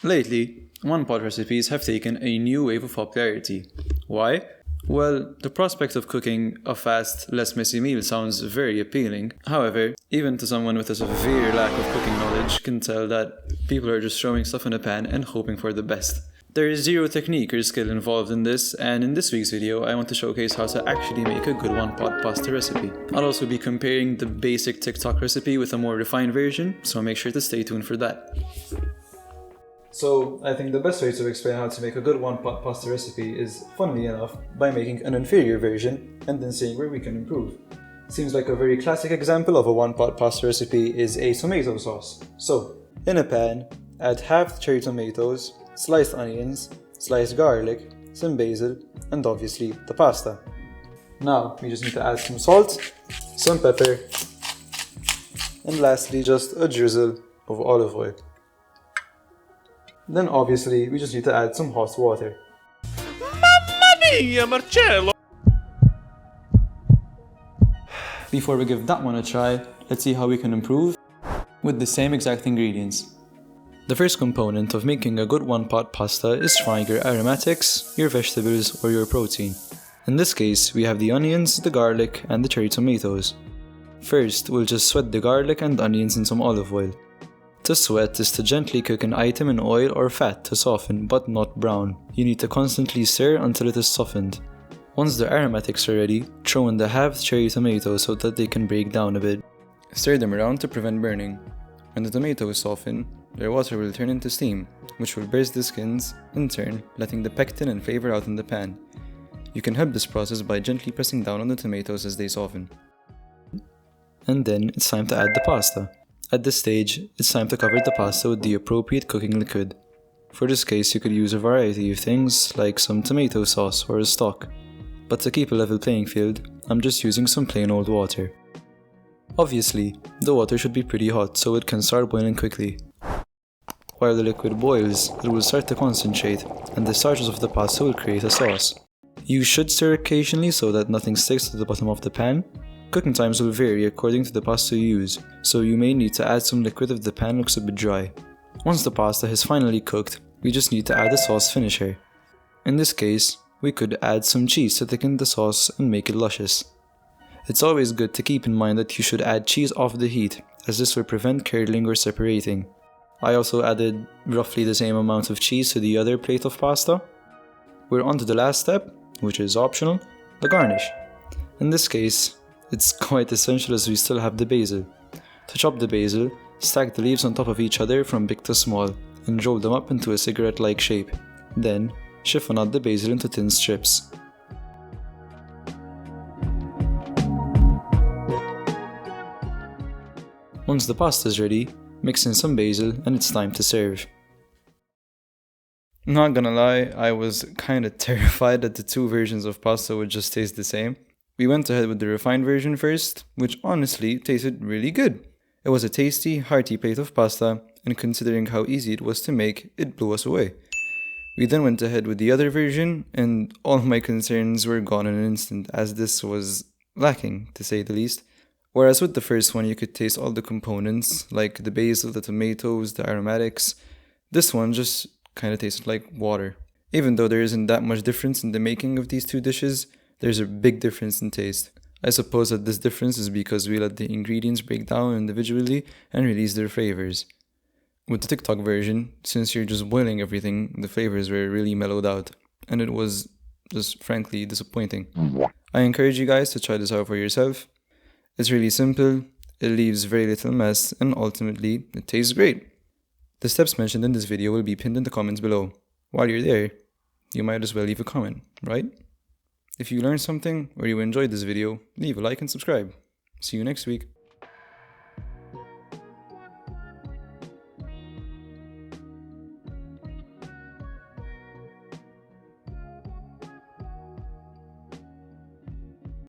Lately, one-pot recipes have taken a new wave of popularity. Why? Well, the prospect of cooking a fast, less messy meal sounds very appealing. However, even to someone with a severe lack of cooking knowledge can tell that people are just throwing stuff in a pan and hoping for the best. There is zero technique or skill involved in this, and in this week's video I want to showcase how to actually make a good one-pot pasta recipe. I'll also be comparing the basic TikTok recipe with a more refined version, so make sure to stay tuned for that. So, I think the best way to explain how to make a good one-pot pasta recipe is, funnily enough, by making an inferior version and then seeing where we can improve. Seems like a very classic example of a one-pot pasta recipe is a tomato sauce. So, in a pan, add half cherry tomatoes, sliced onions, sliced garlic, some basil, and obviously the pasta. Now, we just need to add some salt, some pepper, and lastly just a drizzle of olive oil. Then obviously, we just need to add some hot water. Mamma mia, Marcello! Before we give that one a try, let's see how we can improve with the same exact ingredients. The first component of making a good one-pot pasta is frying your aromatics, your vegetables, or your protein. In this case, we have the onions, the garlic, and the cherry tomatoes. First, we'll just sweat the garlic and onions in some olive oil. To sweat is to gently cook an item in oil or fat to soften, but not brown. You need to constantly stir until it is softened. Once the aromatics are ready, throw in the halved cherry tomatoes so that they can break down a bit. Stir them around to prevent burning. When the tomatoes soften, their water will turn into steam, which will burst the skins, in turn letting the pectin and flavor out in the pan. You can help this process by gently pressing down on the tomatoes as they soften. And then it's time to add the pasta. At this stage, it's time to cover the pasta with the appropriate cooking liquid. For this case, you could use a variety of things like some tomato sauce or a stock. But to keep a level playing field, I'm just using some plain old water. Obviously, the water should be pretty hot so it can start boiling quickly. While the liquid boils, it will start to concentrate, and the starches of the pasta will create a sauce. You should stir occasionally so that nothing sticks to the bottom of the pan. Cooking times will vary according to the pasta you use, so you may need to add some liquid if the pan looks a bit dry. Once the pasta has finally cooked, we just need to add a sauce finisher. In this case, we could add some cheese to thicken the sauce and make it luscious. It's always good to keep in mind that you should add cheese off the heat, as this will prevent curdling or separating. I also added roughly the same amount of cheese to the other plate of pasta. We're on to the last step, which is optional, the garnish. In this case, it's quite essential as we still have the basil. To chop the basil, stack the leaves on top of each other from big to small, and roll them up into a cigarette-like shape. Then, chiffon out the basil into thin strips. Once the pasta is ready, mix in some basil and it's time to serve. Not gonna lie, I was kinda terrified that the two versions of pasta would just taste the same. We went ahead with the refined version first, which honestly tasted really good. It was a tasty, hearty plate of pasta, and considering how easy it was to make, it blew us away. We then went ahead with the other version, and all my concerns were gone in an instant, as this was lacking, to say the least. Whereas with the first one, you could taste all the components, like the basil, the tomatoes, the aromatics. This one just kinda tasted like water. Even though there isn't that much difference in the making of these two dishes, there's a big difference in taste. I suppose that this difference is because we let the ingredients break down individually and release their flavors. With the TikTok version, since you're just boiling everything, the flavors were really mellowed out, and it was just frankly disappointing. I encourage you guys to try this out for yourself. It's really simple, it leaves very little mess, and ultimately, it tastes great. The steps mentioned in this video will be pinned in the comments below. While you're there, you might as well leave a comment, right? If you learned something or you enjoyed this video, leave a like and subscribe. See you next week.